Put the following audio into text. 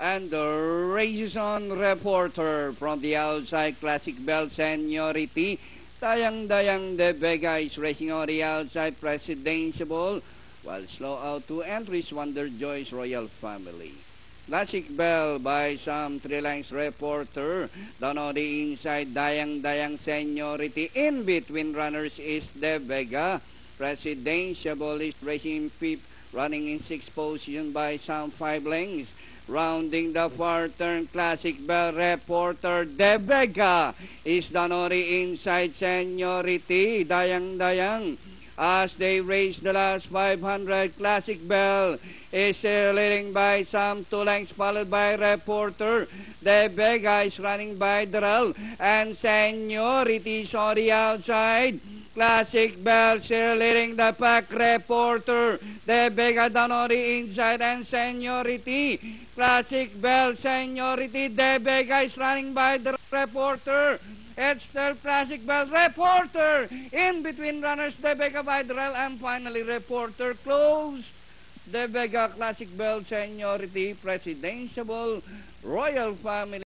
And the races on reporter from the outside, Classic Bell Seniority. Dayang-dayang De Vega is racing on the outside, Presidential, while slow out two entries, Wonder Joy's Royal Family. Classic Bell by some 3 lengths reporter. Down on the inside, Dayang-dayang Seniority. In between runners is De Vega. Presidential is racing in 5th, running in 6th position by some 5 lengths. Rounding the far turn, Classic Bell reporter De Vega is down on the inside, Seniority, Dayang-dayang. As they race the last 500, Classic Bell is leading by some 2 lengths, followed by reporter. De Vega is running by Darrell, and Seniority is on the outside. Classic Bell still leading the pack, reporter. De Vega down on the inside, and Seniority. Classic Bell, Seniority. De Vega is running by the reporter. It's still Classic Bell, reporter. In between runners, De Vega by Darrell, and finally reporter close. De Vega, Classic Bell, Seniority, Presidential, Royal Family.